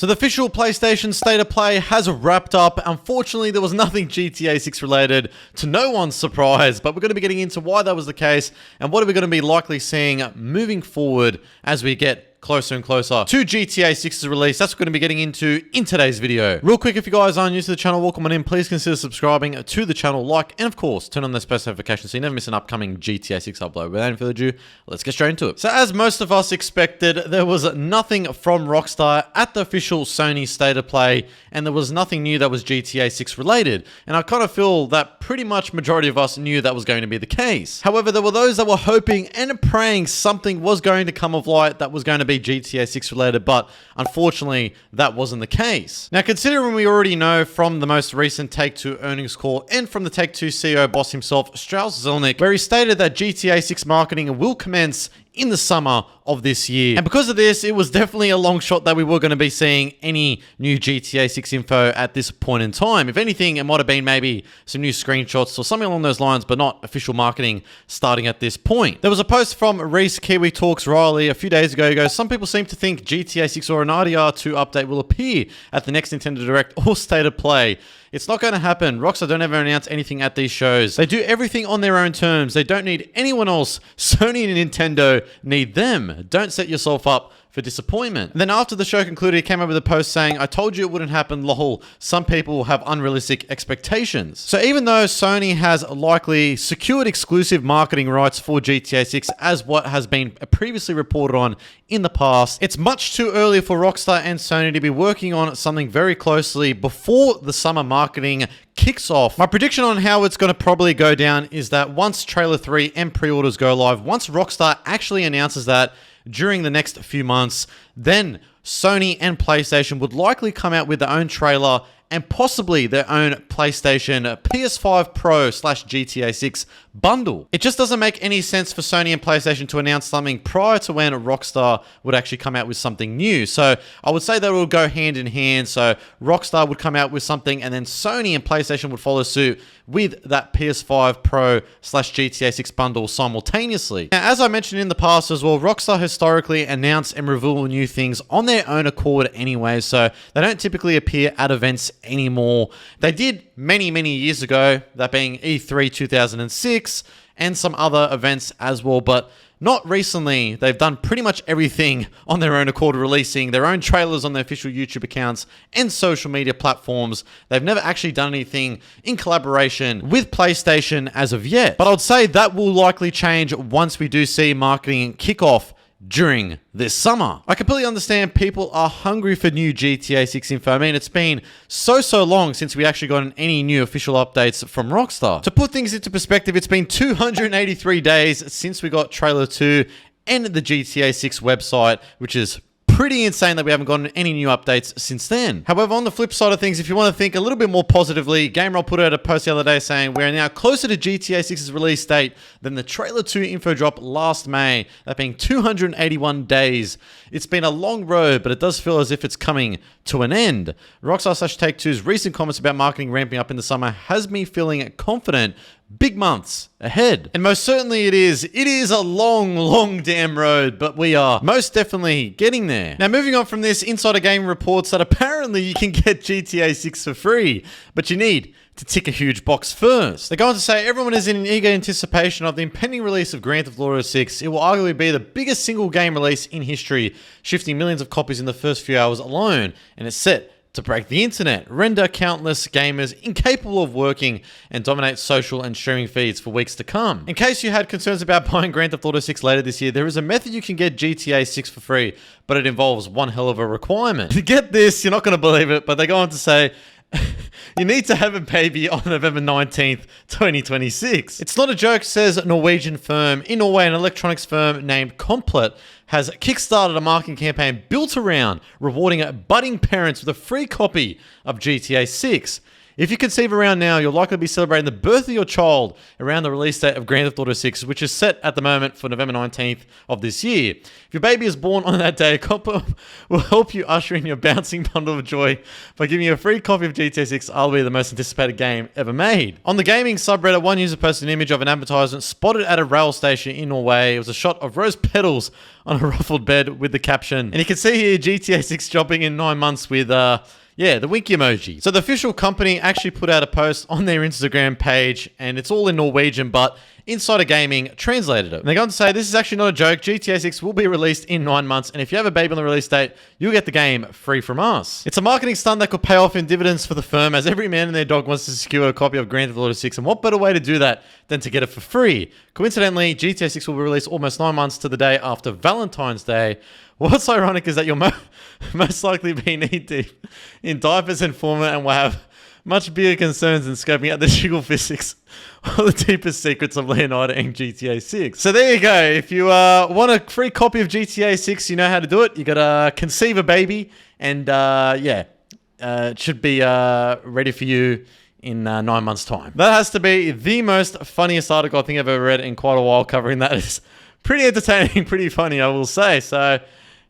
So the official PlayStation State of Play has wrapped up. Unfortunately, there was nothing GTA 6 related, to no one's surprise, but we're going to be getting into why that was the case and what are we going to be likely seeing moving forward as we get closer and closer to GTA 6's release. That's what we're going to be getting into in today's video. Real quick, if you guys are new to the channel, welcome on in. Please consider subscribing to the channel, like, and of course, turn on those post notifications so you never miss an upcoming GTA 6 upload. Without any further ado, let's get straight into it. So as most of us expected, there was nothing from Rockstar at the official Sony State of Play, and there was nothing new that was GTA 6 related. And I kind of feel that pretty much majority of us knew that was going to be the case. However, there were those that were hoping and praying something was going to come of light that was going to be GTA 6 related, but unfortunately that wasn't the case. Now, considering we already know from the most recent Take-Two earnings call and from the Take-Two CEO boss himself, Strauss Zelnick, where he stated that GTA 6 marketing will commence in the summer of this year. And because of this, it was definitely a long shot that we were going to be seeing any new GTA 6 info at this point in time. If anything, it might have been maybe some new screenshots or something along those lines, but not official marketing starting at this point. There was a post from Reese Kiwi Talks Riley a few days ago. He goes, some people seem to think GTA 6 or an RDR2 update will appear at the next Nintendo Direct or State of Play. It's not going to happen. Rockstar don't ever announce anything at these shows. They do everything on their own terms. They don't need anyone else. Sony and Nintendo need them. Don't set yourself up for disappointment. And then after the show concluded, he came up with a post saying, I told you it wouldn't happen, lol. Some people have unrealistic expectations. So even though Sony has likely secured exclusive marketing rights for GTA 6 as what has been previously reported on in the past, it's much too early for Rockstar and Sony to be working on something very closely before the summer marketing kicks off. My prediction on how it's going to probably go down is that once Trailer 3 and pre-orders go live, once Rockstar actually announces that during the next few months, then Sony and PlayStation would likely come out with their own trailer and possibly their own PlayStation PS5 Pro / GTA 6 bundle. It just doesn't make any sense for Sony and PlayStation to announce something prior to when Rockstar would actually come out with something new. So I would say that it would go hand in hand. So Rockstar would come out with something and then Sony and PlayStation would follow suit with that PS5 Pro / GTA 6 bundle simultaneously. Now, as I mentioned in the past as well, Rockstar historically announce and reveal new things on their own accord anyway, so they don't typically appear at events anymore. They did many years ago, that being E3 2006 and some other events as well, but not recently. They've done pretty much everything on their own accord, releasing their own trailers on their official YouTube accounts and social media platforms. They've never actually done anything in collaboration with PlayStation as of yet. But I would say that will likely change once we do see marketing kick off during this summer. I completely understand people are hungry for new GTA 6 info. I mean, it's been so long since we actually got any new official updates from Rockstar. To put things into perspective, it's been 283 days since we got Trailer 2 and the GTA 6 website, which is pretty insane that we haven't gotten any new updates since then. However, on the flip side of things, if you want to think a little bit more positively, GameRoll put out a post the other day saying we're now closer to GTA 6's release date than the Trailer 2 info drop last May, that being 281 days. It's been a long road, but it does feel as if it's coming to an end. Rockstar / Take-Two's recent comments about marketing ramping up in the summer has me feeling confident big months ahead. And most certainly it is. It is a long damn road, but we are most definitely getting there. Now, moving on from this, Insider Gaming reports that apparently you can get GTA 6 for free, but you need to tick a huge box first. They're going to say everyone is in eager anticipation of the impending release of Grand Theft Auto 6. It will arguably be the biggest single game release in history, shifting millions of copies in the first few hours alone, and it's set to break the internet, render countless gamers incapable of working, and dominate social and streaming feeds for weeks to come. In case you had concerns about buying Grand Theft Auto 6 later this year, there is a method you can get GTA 6 for free, but it involves one hell of a requirement. To get this, you're not going to believe it, but they go on to say, you need to have a baby on November 19th, 2026. It's not a joke, says a Norwegian firm. In Norway, an electronics firm named Complet has kickstarted a marketing campaign built around rewarding budding parents with a free copy of GTA 6. If you conceive around now, you'll likely be celebrating the birth of your child around the release date of Grand Theft Auto 6, which is set at the moment for November 19th of this year. If your baby is born on that day, Copper will help you usher in your bouncing bundle of joy by giving you a free copy of GTA 6, arguably the most anticipated game ever made. On the gaming subreddit, one user posted an image of an advertisement spotted at a rail station in Norway. It was a shot of rose petals on a ruffled bed with the caption. And you can see here GTA 6 dropping in 9 months with, yeah, the winky emoji. So the official company actually put out a post on their Instagram page, and it's all in Norwegian, but Insider Gaming translated it. And they're going to say, this is actually not a joke. GTA 6 will be released in 9 months, and if you have a baby on the release date, you'll get the game free from us. It's a marketing stunt that could pay off in dividends for the firm, as every man and their dog wants to secure a copy of Grand Theft Auto 6, and what better way to do that than to get it for free? Coincidentally, GTA 6 will be released almost 9 months to the day after Valentine's Day. What's ironic is that you'll most likely be knee-deep in diapers and formula and will have much bigger concerns than scoping out the jiggle physics or the deepest secrets of Leonardo and GTA 6. So there you go. If you want a free copy of GTA 6, you know how to do it. You got to conceive a baby, and yeah, it should be ready for you in 9 months' time. That has to be the most funniest article I think I've ever read in quite a while covering that. It's pretty entertaining, pretty funny, I will say. So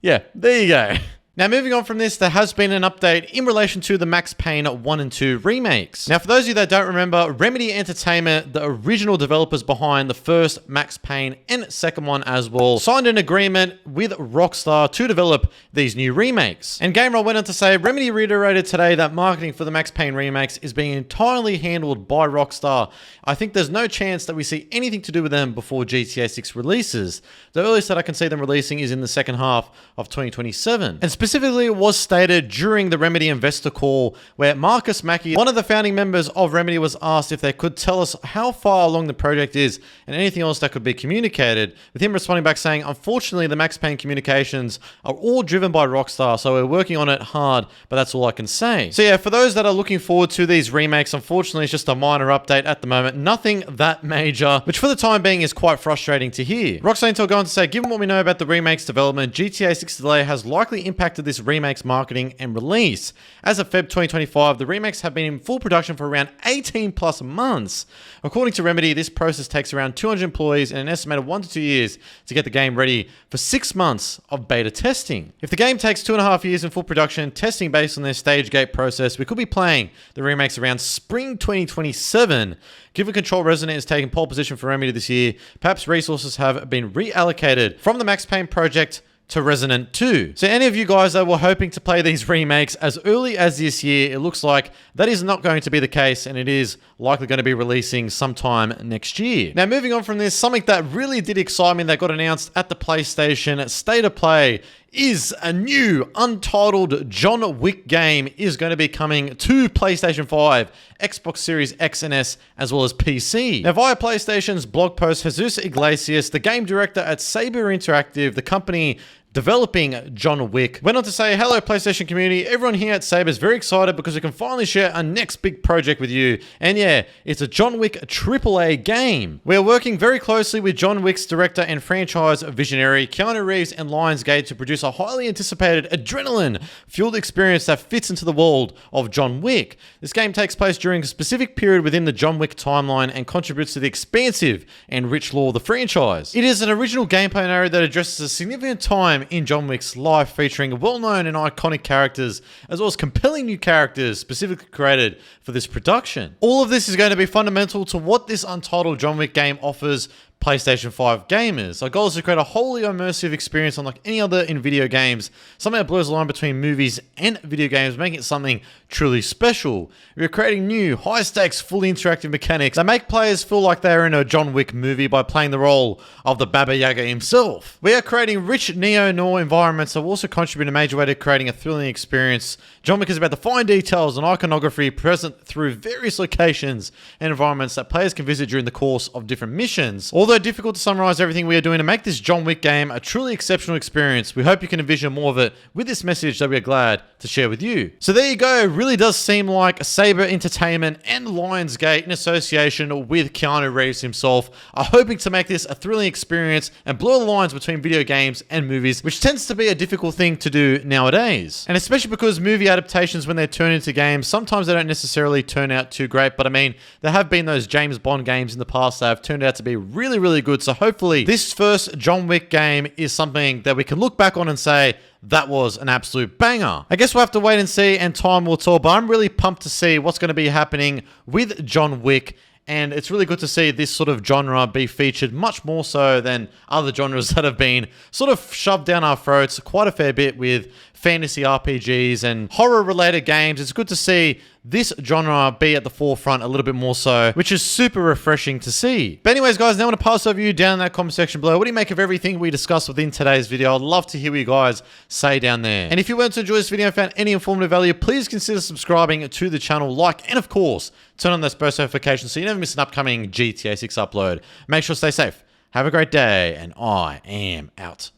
yeah, there you go. Now, moving on from this, there has been an update in relation to the Max Payne 1 and 2 remakes. Now, for those of you that don't remember, Remedy Entertainment, the original developers behind the first Max Payne and second one as well, signed an agreement with Rockstar to develop these new remakes. And GameRoll went on to say, Remedy reiterated today that marketing for the Max Payne remakes is being entirely handled by Rockstar. I think there's no chance that we see anything to do with them before GTA 6 releases. The earliest that I can see them releasing is in the second half of 2027. And specifically, it was stated during the Remedy investor call where Marcus Mackey, one of the founding members of Remedy, was asked if they could tell us how far along the project is and anything else that could be communicated, with him responding back saying, unfortunately, the Max Payne communications are all driven by Rockstar, so we're working on it hard, but that's all I can say. So yeah, for those that are looking forward to these remakes, unfortunately, it's just a minor update at the moment, nothing that major, which for the time being is quite frustrating to hear. Rockstar Intel go on to say, given what we know about the remakes development, GTA 6 delay has likely impacted this remake's marketing and release. As of Feb 2025, the remakes have been in full production for around 18 plus months. According to Remedy, this process takes around 200 employees and an estimated 1 to 2 years to get the game ready for 6 months of beta testing. If the game takes 2.5 years in full production, testing based on their stage gate process, we could be playing the remakes around spring 2027. Given Control Resonant is taking pole position for Remedy this year, perhaps resources have been reallocated from the Max Payne project to Resonant 2. So any of you guys that were hoping to play these remakes as early as this year, it looks like that is not going to be the case, and it is likely going to be releasing sometime next year. Now, moving on from this, something that really did excite me that got announced at the PlayStation State of Play is a new untitled John Wick game is going to be coming to PlayStation 5, Xbox Series X and S, as well as PC. Now, via PlayStation's blog post, Jesus Iglesias, the game director at Saber Interactive, the company developing John Wick, went on to say, hello PlayStation community, everyone here at Saber is very excited because we can finally share our next big project with you. And yeah, it's a John Wick AAA game. We're working very closely with John Wick's director and franchise visionary Keanu Reeves and Lionsgate to produce a highly anticipated adrenaline-fueled experience that fits into the world of John Wick. This game takes place during a specific period within the John Wick timeline and contributes to the expansive and rich lore of the franchise. It is an original gameplay narrative that addresses a significant time in John Wick's life, featuring well-known and iconic characters, as well as compelling new characters specifically created for this production. All of this is going to be fundamental to what this untitled John Wick game offers PlayStation 5 gamers. Our goal is to create a wholly immersive experience unlike any other in video games, something that blurs the line between movies and video games, making it something truly special. We are creating new, high-stakes, fully interactive mechanics that make players feel like they are in a John Wick movie by playing the role of the Baba Yaga himself. We are creating rich neo-noir environments that will also contribute in a major way to creating a thrilling experience. John Wick is about the fine details and iconography present through various locations and environments that players can visit during the course of different missions. Although difficult to summarize everything we are doing to make this John Wick game a truly exceptional experience, we hope you can envision more of it with this message that we are glad to share with you. So there you go. It really does seem like Saber Entertainment and Lionsgate, in association with Keanu Reeves himself, are hoping to make this a thrilling experience and blur the lines between video games and movies, which tends to be a difficult thing to do nowadays. And especially because movie adaptations, when they turn into games, sometimes they don't necessarily turn out too great, but I mean, there have been those James Bond games in the past that have turned out to be really good. So hopefully this first John Wick game is something that we can look back on and say, that was an absolute banger. I guess we'll have to wait and see, and time will tell, but I'm really pumped to see what's going to be happening with John Wick and it's really good to see this sort of genre be featured much more so than other genres that have been sort of shoved down our throats quite a fair bit with fantasy RPGs and horror-related games. It's good to see this genre be at the forefront a little bit more so, which is super refreshing to see. But anyways, guys, now I want to pass over you down in that comment section below. What do you make of everything we discussed within today's video? I'd love to hear what you guys say down there. And if you were to enjoy this video and found any informative value, please consider subscribing to the channel, like, and of course, turn on those post notifications so you never miss an upcoming GTA 6 upload. Make sure to stay safe. Have a great day, and I am out.